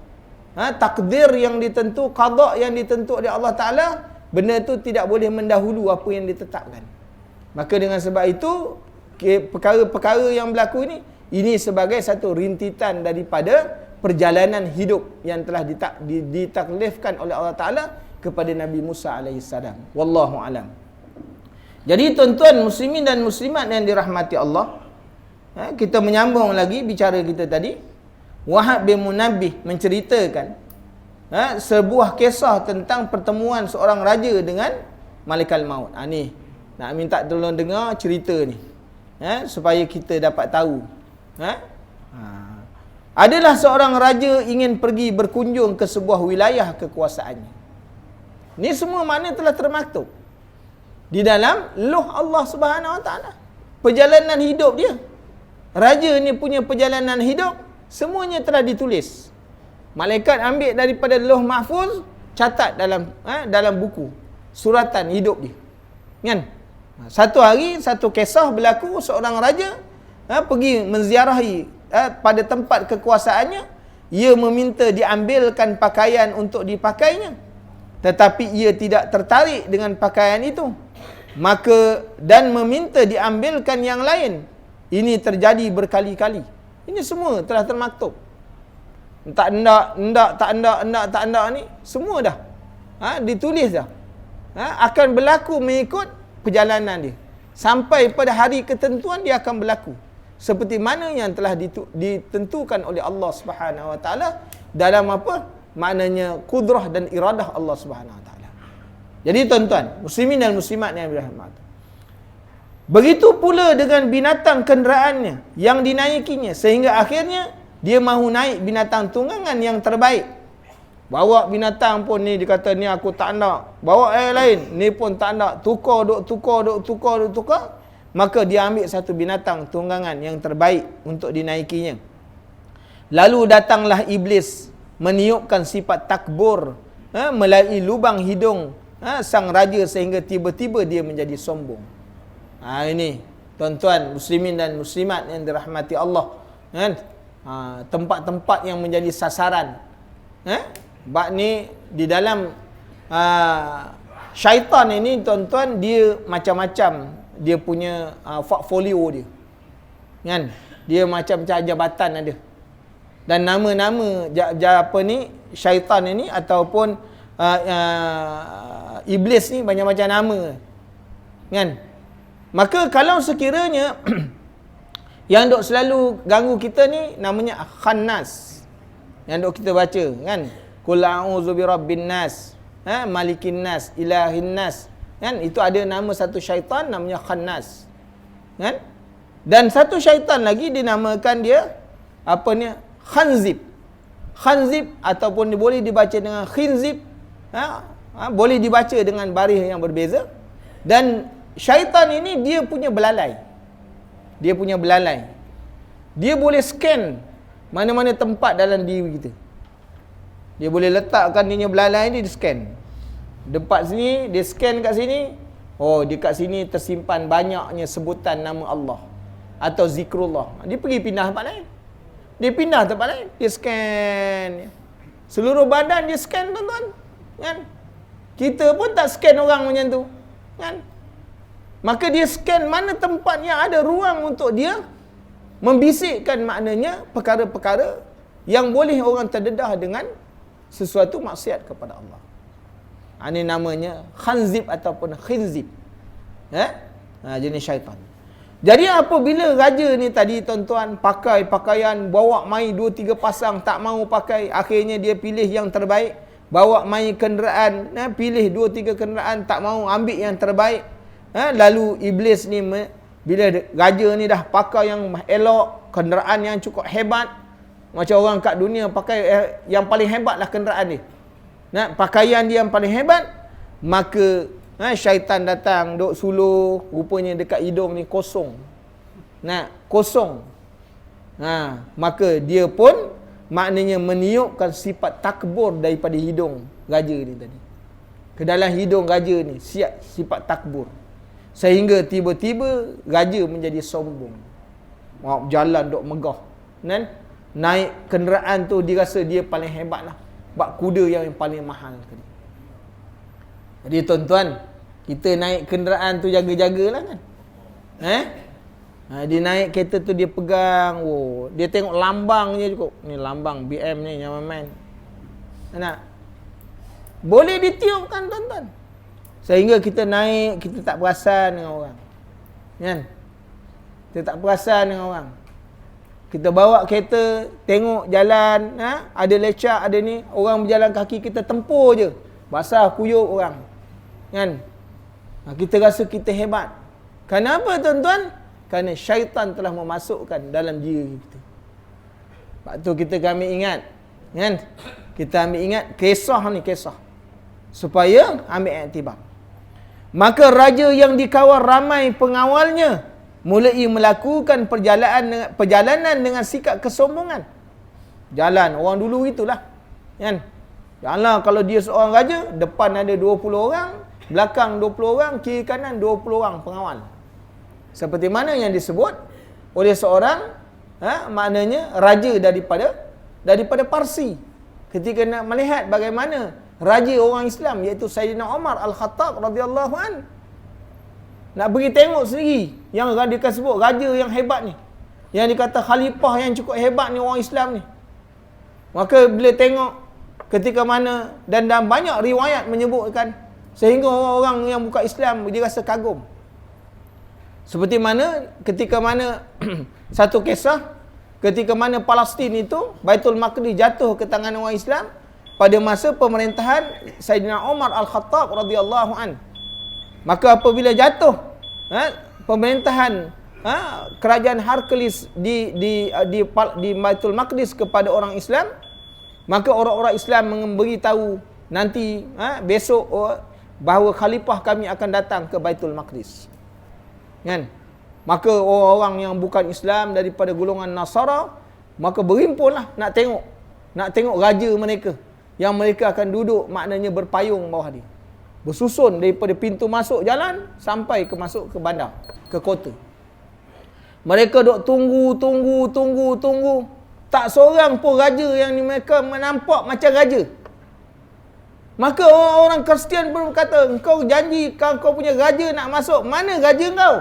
[SPEAKER 1] Takdir yang ditentu, qada yang ditentu oleh Allah Ta'ala, benda tu tidak boleh mendahulu apa yang ditetapkan. Maka dengan sebab itu, perkara-perkara yang berlaku ini sebagai satu rintitan daripada perjalanan hidup yang telah ditaklifkan oleh Allah Ta'ala kepada Nabi Musa alaihissalam. Wallahu alam. Jadi tuan-tuan muslimin dan muslimat yang dirahmati Allah, kita menyambung lagi bicara kita tadi. Wahab bin Munabbih menceritakan sebuah kisah tentang pertemuan seorang raja dengan malaikat maut. Ni nak minta tolong dengar cerita ni, supaya kita dapat tahu. Adalah seorang raja ingin pergi berkunjung ke sebuah wilayah kekuasaannya. Ni semua makna telah termaktub di dalam Lauh Allah Subhanahu Wa Taala. Perjalanan hidup dia, raja ni punya perjalanan hidup, semuanya telah ditulis. Malaikat ambil daripada Lauh Mahfuz, catat dalam buku suratan hidup dia. Kan? Satu hari, satu kisah berlaku, seorang raja pergi menziarahi pada tempat kekuasaannya. Ia meminta diambilkan pakaian untuk dipakainya, tetapi ia tidak tertarik dengan pakaian itu. Maka dan meminta diambilkan yang lain. Ini terjadi berkali-kali. Ini semua telah termaktub. Tak endak ni semua dah ditulis dah. Akan berlaku mengikut perjalanan dia. Sampai pada hari ketentuan dia akan berlaku seperti mana yang telah ditentukan oleh Allah Subhanahu Wa Taala dalam apa? Maknanya kudrah dan iradah Allah Subhanahu Wa Taala. Jadi tuan-tuan, muslimin dan muslimat yang dirahmati, begitu pula dengan binatang kenderaannya yang dinaikinya, sehingga akhirnya dia mahu naik binatang tunggangan yang terbaik. Bawa binatang pun ni dia kata ni aku tak nak. Bawa yang lain, ni pun tak nak. Tukar. Maka dia ambil satu binatang tunggangan yang terbaik untuk dinaikinya. Lalu datanglah iblis meniupkan sifat takbur melalui lubang hidung sang raja sehingga tiba-tiba dia menjadi sombong. Ini tuan-tuan muslimin dan muslimat yang dirahmati Allah, kan? Tempat-tempat yang menjadi sasaran. Bab ni di dalam syaitan ini tuan-tuan, dia macam-macam dia punya portfolio dia, kan? Dia macam-macam jabatan ada. Dan nama-nama syaitan ini ataupun iblis ni macam-macam nama, kan? Maka kalau sekiranya yang dok selalu ganggu kita ni namanya Khannas, yang dok kita baca, kan? Qul a'udzu birabbin nas, malikin nas, ilahin nas, kan? Itu ada nama satu syaitan namanya Khannas, kan? Dan satu syaitan lagi dinamakan dia apa ni? Khanzib. Khanzib ataupun boleh dibaca dengan khinzib, boleh dibaca dengan baris yang berbeza. Dan syaitan ini dia punya belalai. Dia boleh scan mana-mana tempat dalam diri kita. Dia boleh letakkan dia punya belalai ni, dia scan. Tempat sini, dia scan kat sini. Oh, dekat sini tersimpan banyaknya sebutan nama Allah atau zikrullah. Dia pergi pindah tempat lain. Dia scan. Seluruh badan dia scan, tuan-tuan. Kan? Kita pun tak scan orang macam tu. Kan? Maka dia scan mana tempat yang ada ruang untuk dia membisikkan maknanya perkara-perkara yang boleh orang terdedah dengan sesuatu maksiat kepada Allah. Ini namanya khanzib ataupun khinzib. Jenis syaitan. Jadi apabila raja ni tadi tuan-tuan pakai pakaian, bawa mai 2-3 pasang, tak mau pakai, akhirnya dia pilih yang terbaik. Bawa mai kenderaan, pilih 2-3 kenderaan, tak mau ambil yang terbaik. Lalu iblis ni bila raja ni dah pakai yang elok, kenderaan yang cukup hebat, macam orang kat dunia pakai yang paling hebat lah kenderaan dia, pakaian dia yang paling hebat. maka syaitan datang duk suluh, rupanya dekat hidung ni kosong. Kosong. Maka dia pun maknanya meniupkan sifat takbur daripada hidung raja ni tadi. Ke dalam hidung raja ni siap sifat takbur. Sehingga tiba-tiba raja menjadi sombong. Jalan duk megah. Naik kenderaan tu dirasa dia paling hebat lah. Bak kuda yang paling mahal tadi. Jadi tuan-tuan, kita naik kenderaan tu jaga-jagalah kan. Dia naik kereta tu dia pegang, dia tengok lambang je cukup. Ni lambang BM ni yang main. Boleh ditiup kan tuan-tuan. Sehingga kita naik, kita tak perasan dengan orang. Kan? Kita tak perasan dengan orang. Kita bawa kereta, tengok jalan, ada lecak, ada ni, orang berjalan kaki kita tempur je. Basah kuyup orang. Kan? Kita rasa kita hebat. Kenapa tuan-tuan? Kerana syaitan telah memasukkan dalam diri kita. Sebab tu kita ambil ingat. Kan? Kita ambil ingat kisah ni, kisah. Supaya ambil iktibar. Maka raja yang dikawal ramai pengawalnya mulai melakukan perjalanan dengan sikap kesombongan. Jalan, orang dulu itulah. Kan? Janganlah kalau dia seorang raja, depan ada 20 orang, belakang 20 orang, kiri kanan 20 orang pengawal. Seperti mana yang disebut oleh seorang maknanya raja daripada Parsi. Ketika nak melihat bagaimana raja orang Islam iaitu Sayyidina Umar Al-Khattab radhiyallahu an nak pergi tengok sendiri yang dia sebut raja yang hebat ni, yang dikata khalifah yang cukup hebat ni orang Islam ni. Maka bila tengok ketika mana dan banyak riwayat menyebutkan sehingga orang-orang yang bukan Islam dia rasa kagum. Seperti mana ketika mana satu kisah ketika mana Palestin itu Baitul Maqdis jatuh ke tangan orang Islam pada masa pemerintahan Sayyidina Umar Al-Khattab radhiyallahu an. Maka apabila jatuh pemerintahan kerajaan Harkelis di Baitul Maqdis kepada orang Islam, maka orang-orang Islam memberitahu nanti besok bahawa khalifah kami akan datang ke Baitul Maqdis. Kan? Maka orang-orang yang bukan Islam daripada golongan Nasara maka berhimpunlah nak tengok raja mereka, yang mereka akan duduk maknanya berpayung bawah dia. Bersusun daripada pintu masuk jalan sampai masuk ke bandar, ke kota. Mereka duk tunggu. Tak seorang pun raja yang mereka menampak macam raja. Maka orang Kristian pun berkata, engkau janji kau punya raja nak masuk, mana raja kau?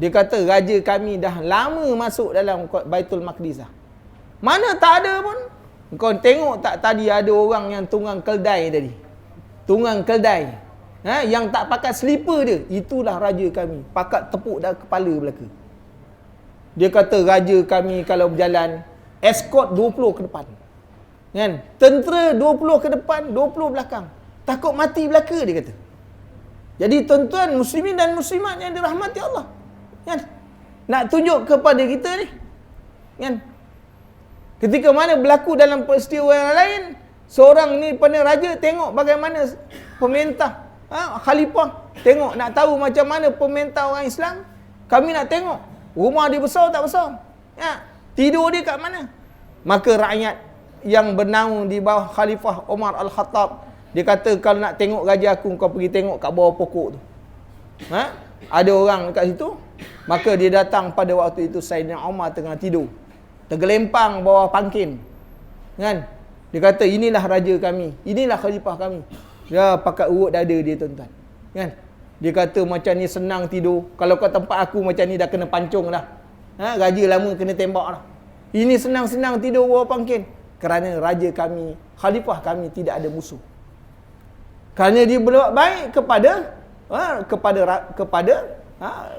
[SPEAKER 1] Dia kata, raja kami dah lama masuk dalam Baitul Maqdis dah. Mana tak ada pun. Kau tengok tak tadi ada orang yang tunggang keldai tadi. Tunggang keldai. Yang tak pakai slipper dia. Itulah raja kami. Pakat tepuk dah kepala belaka. Dia kata raja kami kalau berjalan, escort 20 ke depan. Kan? Tentera 20 ke depan, 20 belakang. Takut mati belaka dia kata. Jadi tuan-tuan muslimin dan muslimat yang dirahmati Allah. Kan? Nak tunjuk kepada kita ni. Kan? Ketika mana berlaku dalam peristiwa yang lain, seorang ni pada raja tengok bagaimana pemerintah, khalifah, tengok nak tahu macam mana pemerintah orang Islam. Kami nak tengok rumah dia besar tak besar, tidur dia kat mana. Maka rakyat yang bernaung di bawah khalifah Umar Al-Khattab, dia kata kalau nak tengok raja aku, kau pergi tengok kat bawah pokok tu. Ada orang dekat situ. Maka dia datang pada waktu itu Sayyidina Umar tengah tidur, tergelempang bawah pangkin. Kan? Dia kata inilah raja kami, inilah khalifah kami. Dia pakai urut dada dia tuan-tuan. Kan? Dia kata macam ni senang tidur. Kalau kau tempat aku macam ni dah kena pancung dah. Raja lama kena tembak dah. Ini senang-senang tidur bawah pangkin. Kerana raja kami, khalifah kami tidak ada musuh. Kerana dia berbuat baik kepada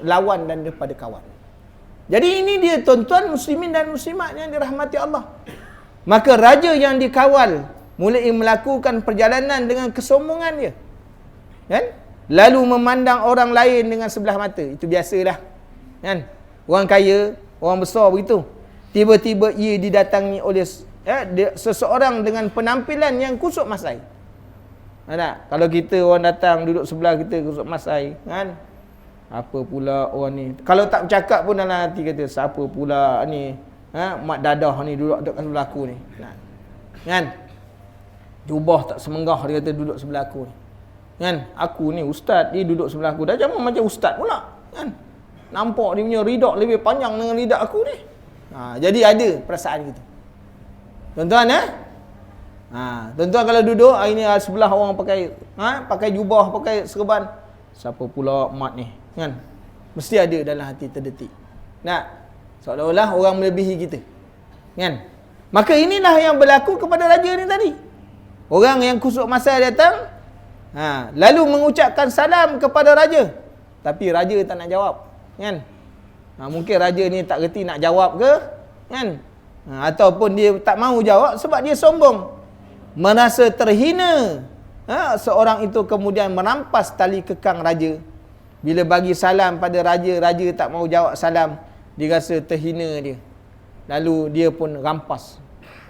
[SPEAKER 1] lawan dan daripada kawan. Jadi ini dia tuan-tuan muslimin dan muslimat yang dirahmati Allah. Maka raja yang dikawal mulai melakukan perjalanan dengan kesombongan dia. Kan? Lalu memandang orang lain dengan sebelah mata. Itu biasalah. Kan? Orang kaya, orang besar begitu. Tiba-tiba ia didatangi oleh seseorang dengan penampilan yang kusut masai. Tak? Kalau kita orang datang duduk sebelah kita kusuk masai, kan? Apa pula orang ni? Kalau tak bercakap pun dalam hati kata, siapa pula ni? Mak dadah ni duduk dekat sebelah aku ni. Kan? Jubah tak semenggah dia kata duduk sebelah aku ni. Kan? Aku ni ustaz, dia duduk sebelah aku. Dah macam ustaz pula, kan? Nampak dia punya ridak lebih panjang dengan lidak aku ni. Jadi ada perasaan gitu. Tuan-tuan, tuan-tuan kalau duduk hari ni sebelah orang pakai jubah, pakai serban, siapa pula mat ni, kan? Mesti ada dalam hati terdetik. Seolah-olah orang melebihi kita, kan? Maka inilah yang berlaku kepada raja ni tadi. Orang yang kusuk masa datang, lalu mengucapkan salam kepada raja, tapi raja tak nak jawab, kan? Mungkin raja ni tak reti nak jawab ke, kan? Ataupun dia tak mahu jawab sebab dia sombong, merasa terhina. Seorang itu kemudian merampas tali kekang raja. Bila bagi salam pada raja, raja tak mahu jawab salam, dia rasa terhina dia. Lalu dia pun rampas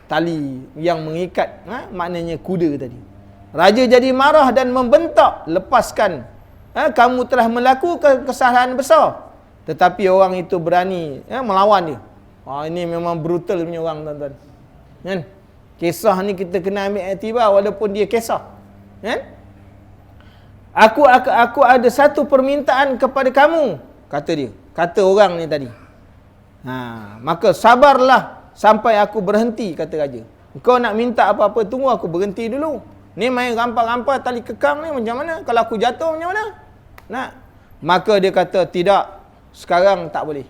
[SPEAKER 1] tali yang mengikat, maknanya kuda tadi. Raja jadi marah dan membentak, lepaskan, kamu telah melakukan kesalahan besar. Tetapi orang itu berani melawan dia. Ini memang brutal punya orang, tuan-tuan, kan? Kisah ni kita kena ambil iktibar walaupun dia kisah, kan? Aku ada satu permintaan kepada kamu, kata dia. Kata orang ni tadi. Maka sabarlah sampai aku berhenti, kata raja. Kau nak minta apa-apa, tunggu aku berhenti dulu. Ni main rampas-rampas tali kekang ni macam mana? Kalau aku jatuh macam mana? Maka dia kata, tidak, sekarang tak boleh.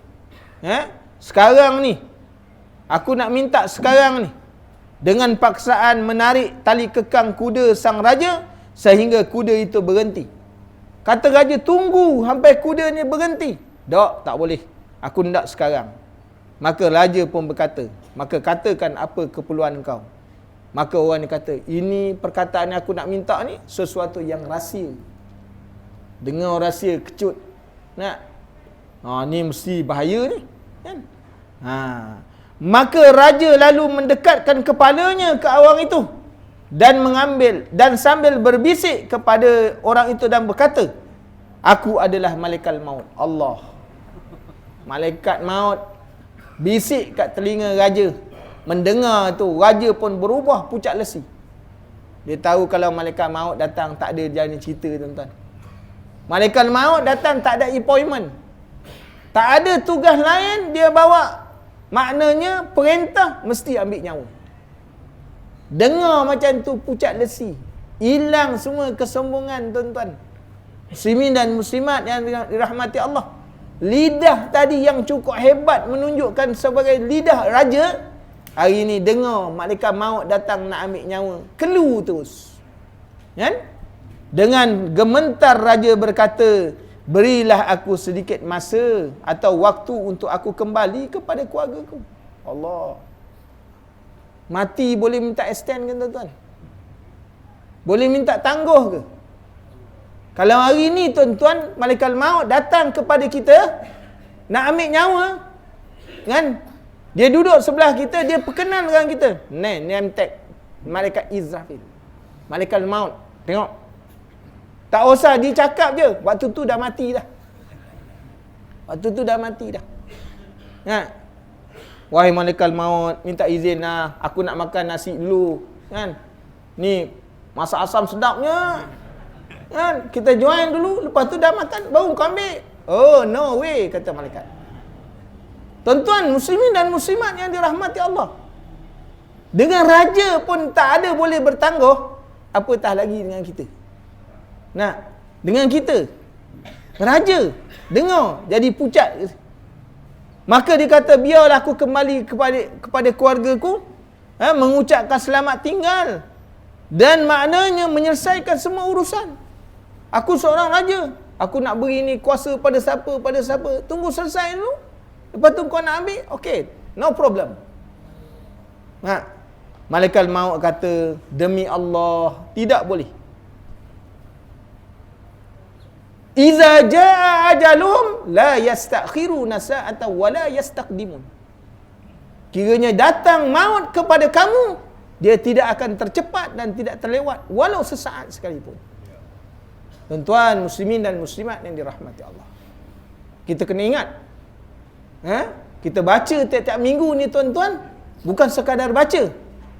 [SPEAKER 1] Sekarang ni, aku nak minta sekarang ni. Dengan paksaan menarik tali kekang kuda sang raja sehingga kuda itu berhenti. Kata raja, tunggu sampai kuda ni berhenti. Tak boleh. Aku hendak sekarang. Maka raja pun berkata, maka katakan apa keperluan kau. Maka orang ni kata, ini perkataan yang aku nak minta ni sesuatu yang rahsia. Dengar rahsia, kecut. Ni mesti bahaya ni, kan? Maka raja lalu mendekatkan kepalanya ke orang itu dan mengambil dan sambil berbisik kepada orang itu dan berkata, aku adalah malaikat maut. Allah. Malaikat maut bisik kat telinga raja. Mendengar tu, raja pun berubah pucat lesi. Dia tahu kalau malaikat maut datang tak ada jalan cerita, tuan-tuan. Malaikat maut datang tak ada appointment. Tak ada tugas lain dia bawa. Maknanya perintah mesti ambil nyawa. Dengar macam tu pucat lesi. Hilang semua kesombongan, tuan-tuan. Muslimin dan muslimat yang dirahmati Allah. Lidah tadi yang cukup hebat menunjukkan sebagai lidah raja, hari ini dengar malaikat maut datang nak ambil nyawa, kelu terus, kan? Dengan gementar raja berkata, berilah aku sedikit masa atau waktu untuk aku kembali kepada keluargaku. Allah. Mati boleh minta extend ke, tuan-tuan? Boleh minta tangguh ke? Kalau hari ni, tuan-tuan, malaikat maut datang kepada kita nak ambil nyawa, kan? Dia duduk sebelah kita, dia perkenan dengan kita. Name tag malaikat Israfil. Malaikat maut. Tengok. Tak usah dia cakap je, waktu tu dah mati dah. Waktu tu dah mati dah. Wahai malaikat maut, minta izin lah, aku nak makan nasi dulu, kan? Ni masak asam sedapnya, kan? Kita join dulu, lepas tu dah makan baru kau ambil. Oh, no way, kata malaikat. Tuan-tuan, muslimin dan muslimat yang dirahmati Allah, dengan raja pun tak ada boleh bertangguh, apatah lagi dengan kita. Dengan kita, raja dengar jadi pucat. Maka dia kata, biarlah aku kembali kepada keluargaku, mengucapkan selamat tinggal dan maknanya menyelesaikan semua urusan. Aku seorang raja, aku nak beri ni kuasa pada siapa, tunggu selesai dulu, lepas tu kau nak ambil, okey, no problem. Malaikat maut kata, demi Allah, tidak boleh. Iza jaa ajalum la yastakhiruna sa'atan wa la yastaqdimun. Kiranya datang maut kepada kamu, Dia tidak akan tercepat dan tidak terlewat walau sesaat sekalipun. Tuan-tuan muslimin dan muslimat yang dirahmati Allah, kita kena ingat, kita baca tiap-tiap minggu ni tuan-tuan, bukan sekadar baca,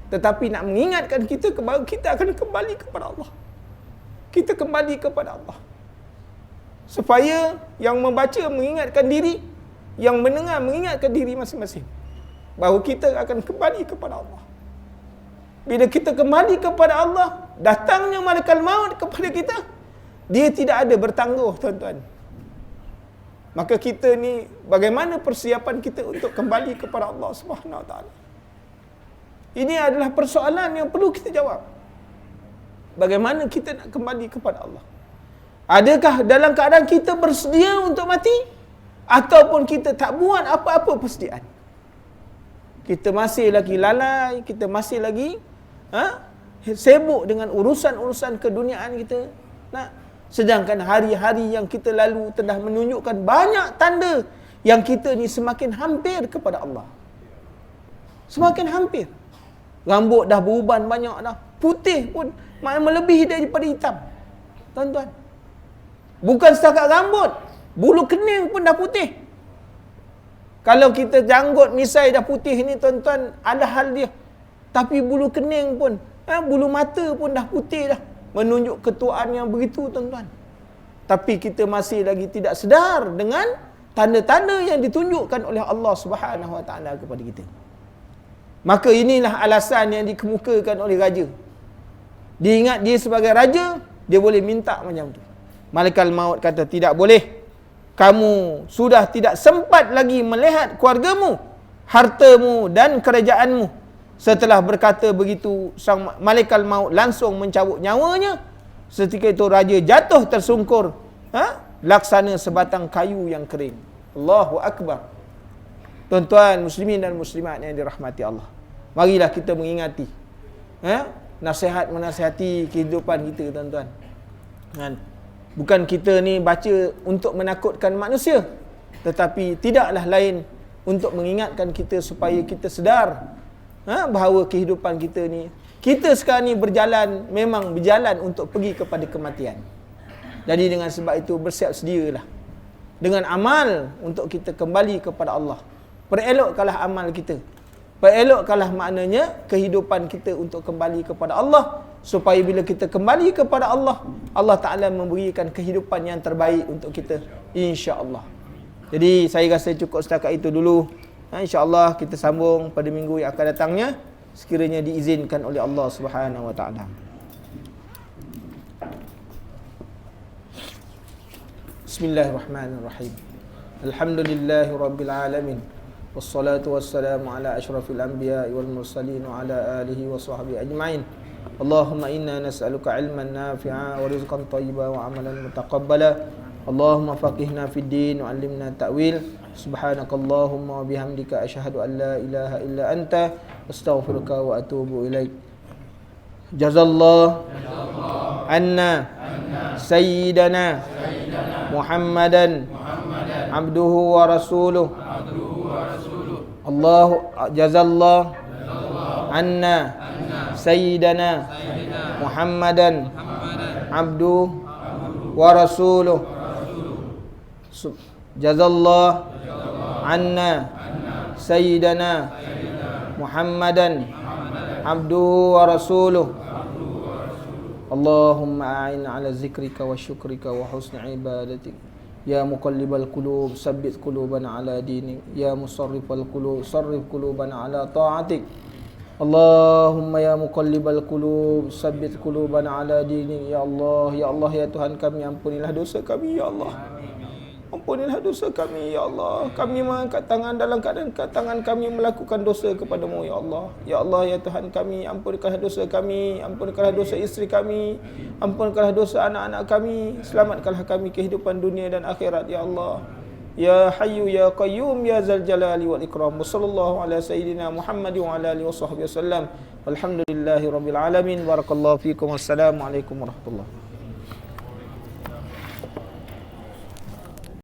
[SPEAKER 1] tetapi nak mengingatkan kita kita akan kembali kepada Allah. Kita kembali kepada Allah. Supaya yang membaca mengingatkan diri, yang mendengar mengingatkan diri masing-masing, bahawa kita akan kembali kepada Allah. Bila kita kembali kepada Allah, datangnya malaikat maut kepada kita, dia tidak ada bertangguh tuan-tuan. Maka kita ni, bagaimana persiapan kita untuk kembali kepada Allah Subhanahu Wa Taala? Ini adalah persoalan yang perlu kita jawab. Bagaimana kita nak kembali kepada Allah? Adakah dalam keadaan kita bersedia untuk mati, ataupun kita tak buat apa-apa persediaan? Kita masih lagi lalai, kita masih lagi sibuk dengan urusan-urusan keduniaan kita. Sedangkan hari-hari yang kita lalu telah menunjukkan banyak tanda yang kita ni semakin hampir kepada Allah. Semakin hampir. Rambut dah beruban banyak dah. Putih pun melebihi daripada hitam. Tuan-tuan, bukan setakat rambut, bulu kening pun dah putih. Kalau kita janggut misai dah putih ni tuan-tuan, ada hal dia. Tapi bulu kening pun, bulu mata pun dah putih dah, menunjuk ketuaan yang begitu tuan-tuan. Tapi kita masih lagi tidak sedar dengan tanda-tanda yang ditunjukkan oleh Allah Subhanahu Wa Taala kepada kita. Maka inilah alasan yang dikemukakan oleh raja. Dia ingat dia sebagai raja, dia boleh minta macam tu. Malaikat maut kata, tidak boleh. Kamu sudah tidak sempat lagi melihat keluargamu, hartamu dan kerajaanmu. Setelah berkata begitu, sang malaikat maut langsung mencabut nyawanya. Seketika itu raja jatuh tersungkur, laksana sebatang kayu yang kering. Allahu Akbar. Tuan-tuan muslimin dan muslimat yang dirahmati Allah, marilah kita mengingati, nasihat-menasihati kehidupan kita tuan-tuan. Bukan kita ni baca untuk menakutkan manusia, tetapi tidaklah lain untuk mengingatkan kita supaya kita sedar bahawa kehidupan kita ni, kita sekarang ni berjalan, memang berjalan untuk pergi kepada kematian. Jadi dengan sebab itu bersiap sedialah dengan amal untuk kita kembali kepada Allah. Perelokkanlah amal kita, perelokkanlah maknanya kehidupan kita untuk kembali kepada Allah, supaya bila kita kembali kepada Allah, Allah Ta'ala memberikan kehidupan yang terbaik untuk kita, insya-Allah. Jadi saya rasa cukup setakat itu dulu. InsyaAllah kita sambung pada minggu yang akan datangnya, sekiranya diizinkan oleh Allah Subhanahu Wa Taala. Bismillahirrahmanirrahim. Alhamdulillahirabbil alamin. Wassalatu wassalamu ala asyrafil anbiya'i wal mursalin wa ala alihi wa sahbihi ajma'in. Allahumma inna nas'aluka ilman nafi'a wa rizqan thayyiban wa amalan mutaqabbala. Allahumma faqihna fid din wa 'allimna ta'wil. Subhanakallahumma wa bihamdika asyhadu an la ilaha illa anta astaghfiruka wa atubu ilaik. Jazallahu anna sayyidana Muhammadan abduhu wa rasuluh. Allah jazallahu anna sayyidana Muhammadan abduhu wa rasuluh. Jazallahu anna sayyidana Muhammadan abduhu wa rasuluh. Allahumma a'inna ala zikrika wa syukrika wa husni ibadatik. Ya muqallibal qulub, sabbit qulubana ala dinik. Ya musarrifal qulub, sarrif qulubana ala ta'atik. Allahumma ya muqallibal qulub, sabbit qulubana ala dinik. Ya Allah, ya Allah, ya Tuhan kami, ampunilah dosa kami, ya Allah. Ampunilah dosa kami, ya Allah. Kami mengangkat tangan dalam keadaan tangan kami melakukan dosa kepadamu, ya Allah. Ya Allah, ya Tuhan kami, ampunkanlah dosa kami, ampunkanlah dosa isteri kami, ampunkanlah dosa anak-anak kami, selamatkanlah kami kehidupan dunia dan akhirat, ya Allah. Ya Hayyu ya Qayyum ya Zal Jalali wal Ikram. Wassallallahu ala sayyidina Muhammad wa ala alihi washabbihi wasallam. Walhamdulillahirabbil alamin. Barakallahu fikum. Wassalamualaikum warahmatullahi